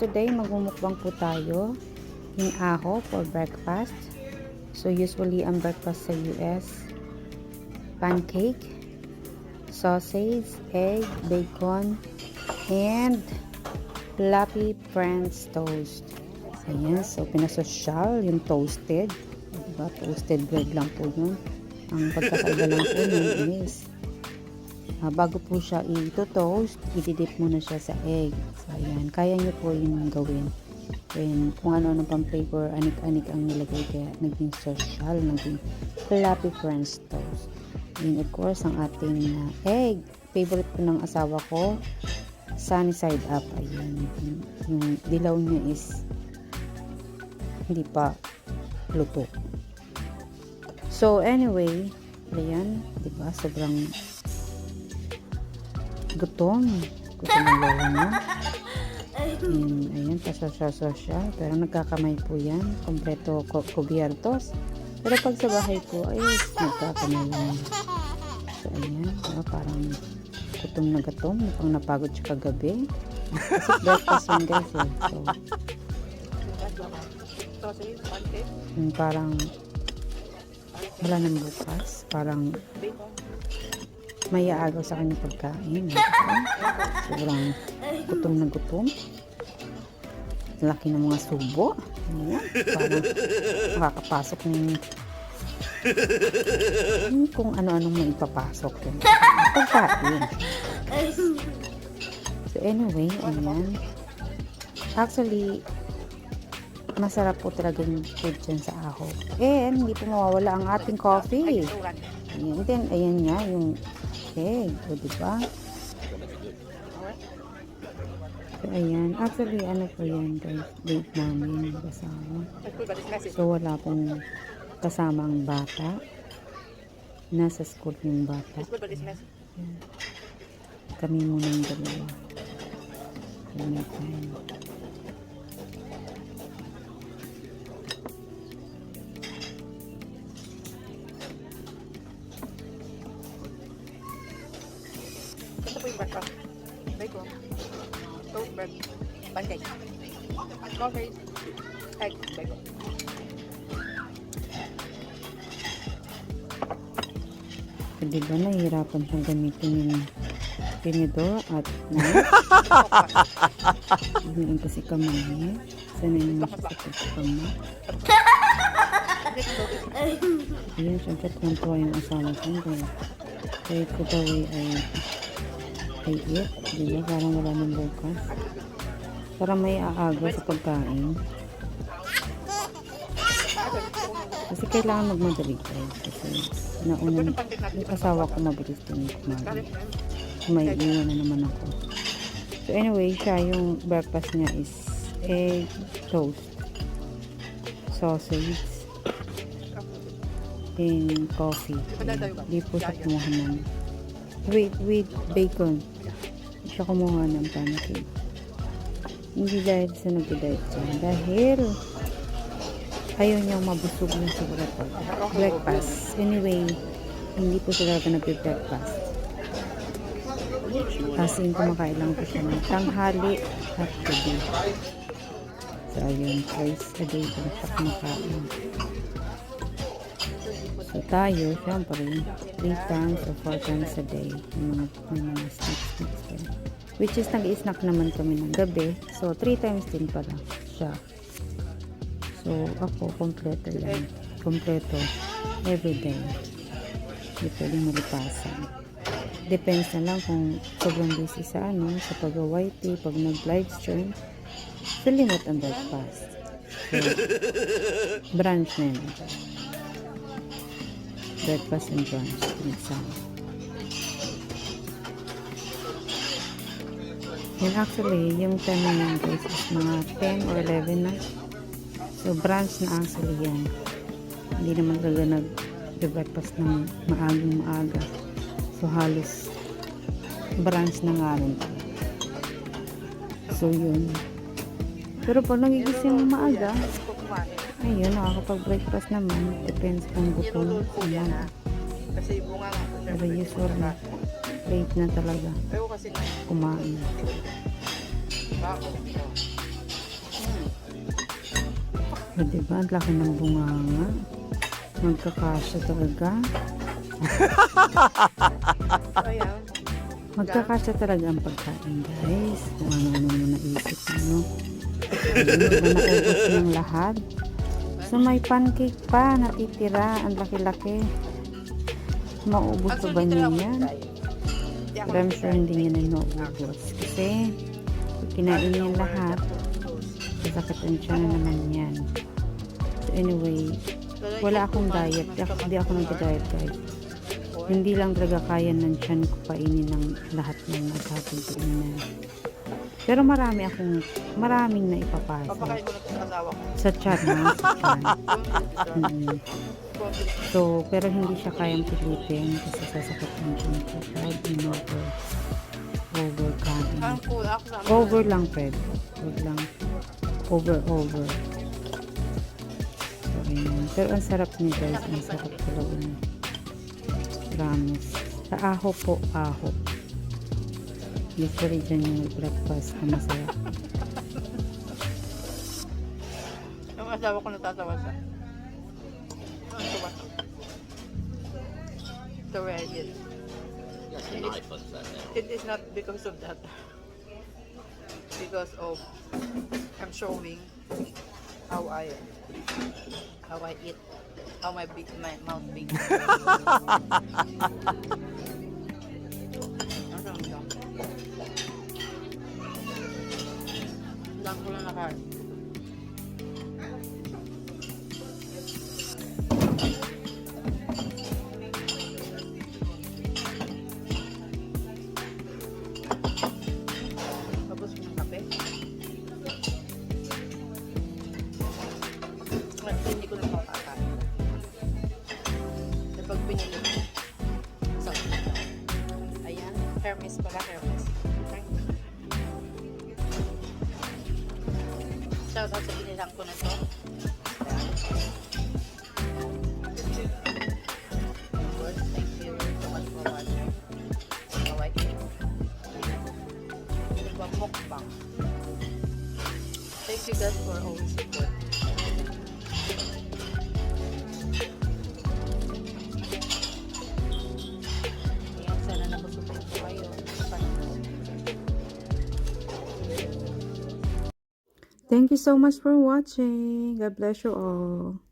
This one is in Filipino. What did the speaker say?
today magmumukbang po tayo in aho for breakfast. So usually ang breakfast sa US, pancake, sausage, egg, bacon, and fluffy French toast. Ayan, so pinasosyal yung toasted. Diba? Toasted bread lang po yun. Ang pagkakaiba lang po yun is bago po siya i-toast, i-dip muna siya sa egg. So, ayan. Kaya nyo po yun gawin. And kung ano-ano pang flavor, anik-anik ang nilagay. Kaya naging social, naging fluffy French toast. And of course, ang ating egg. Favorite po ng asawa ko, sunny side up. Ayan. Yung dilaw niya is hindi pa luto. So, anyway, ayan. Diba? Sobrang gutom ang lola niya. Ayan, pasosya-sosya. Pero nagkakamay po yan. Kompleto kubiertos. Pero pag sa bahay po, ay nagkakamay yan. So, ayan. Parang gutom na gutom. Pang napagod siya kagabi. Kasi breakfast yun guys eh. So, parang wala nang bukas. Parang may aagaw sa kanyang pagkain. Sobrang gutom na gutom. Laki ng mga subo. Ayan. Parang makakapasok ng kung ano-anong may ipapasok. Pagkain. So anyway, ayan. Actually, masarap po talaga yung food dyan sa aho. And hindi po mawawala ang ating coffee. Ayan. Then, ayan nga yung egg. O, diba? So, ayan. Actually, ano po yan, guys? Date namin kasama. So, wala pong kasama ang bata. Nasa school yung bata. Ayan. Kami muna yung dalawa. May time. Ito po yung breakfast. Bacon. Toast bread. Pancake. Coffee. Egg. Bacon. So, diba nahihirapan siyang gamitin yung tinidor at knife? Ganyan kasi kamay. Sanay naman siya sa pagkamay. Ayan, syempre tuwan-tuwa yung asawa ko. Kahit ko daw ay eat, diba? Parang wala ng bukas. Para may aaga sa pagkain. Kasi kailangan magmadali guys. Kasi nauna yung asawa ko mabilis din kumain. May iwan na naman ako. So anyway, siya yung breakfast niya is egg toast, sausage, and coffee. Hindi po siya kumuha ng with bacon. Siya kumuha ng pancake. Hindi dahil sa nag-diet siya. Dahil ayaw niyang mabusog na siguro pag breakfast. Anyway, hindi po sila nag-breakfast. Kasi kumakain lang po siya ng tanghali at gabi. So, ayun, twice a day po siya kumakain. So, tayo, syempre, 3 times or 4 times a day. May mga snacks din. Which is, nag-i-snack naman kami ng gabi. So, 3 times din pala siya. So, ako, kompleto yan. Kompleto. Everyday. Hindi pwedeng malipasan. Depends na lang kung sobrang busy sa sa pag-YT, pag nag-live stream. So, limit ang breakfast. So, brunch na yun. Breakfast and brunch. Nagsama. And actually, yung time na yun guys is mga 10 or 11 na. So, brunch na actually yan. Hindi naman talaga nag-breakfast ng maaga. So, halos brunch na nga rin. So, yun. Pero pag nagigising ng maaga, ayun, nakakapag-breakfast naman. Depends kung gutom. Pero usually, late na talaga kumain. O, diba? Ang laki ng bunganga. Magkakasya talaga. Ayan. Magkakasya talaga ang pagkain, guys. Kung ano-ano mo naisip nyo. Ayun, naubos ng lahat. So, may pancake pa natitira. Ang laki-laki. Maubos pa ba niya yan? Pero I'm sure hindi niya na naubos. Kasi, pag kinain niya lahat, sasakit ang tiyan na naman yan. So, anyway, wala akong diet. Hindi ako nag-diet, guys. Hindi lang talaga kaya ng tiyan ko kainin ng lahat ng naghatid ko na. Pero maraming na ipapasa. Papakain ko na sa asawa ko. Sa tiyan, no? Sa tiyan. So, pero hindi siya kayang pilitin kasi sasakit ang tiyan ko. Pag over kanin. Ang cool. Ako na. Over lang, Fred. Huwag lang. Over. So, ayan. Pero ang sarap niya, guys. Ang sarap talaga niya. Promise. Sa aho po, aho. Usually dyan yung breakfast na masarap. Yung asawa ko natatawa siya. Ang tuwa. The way I did. It is not because of that. Because of I'm showing how I eat, how my mouth big. Lang ko lang nakain. Tapos ng kape. At hindi ko na makakain. Kapag pinili ko. So, ayan. Hermes pala, Hermes. Okay. Shout out sa pinilang ko na to. Good. Thank you so much for watching. Kawai. Nagpapokbang. Thank you guys for always support. Ayan, sana nabusupin ko kayo. Thank you so much for watching. God bless you all.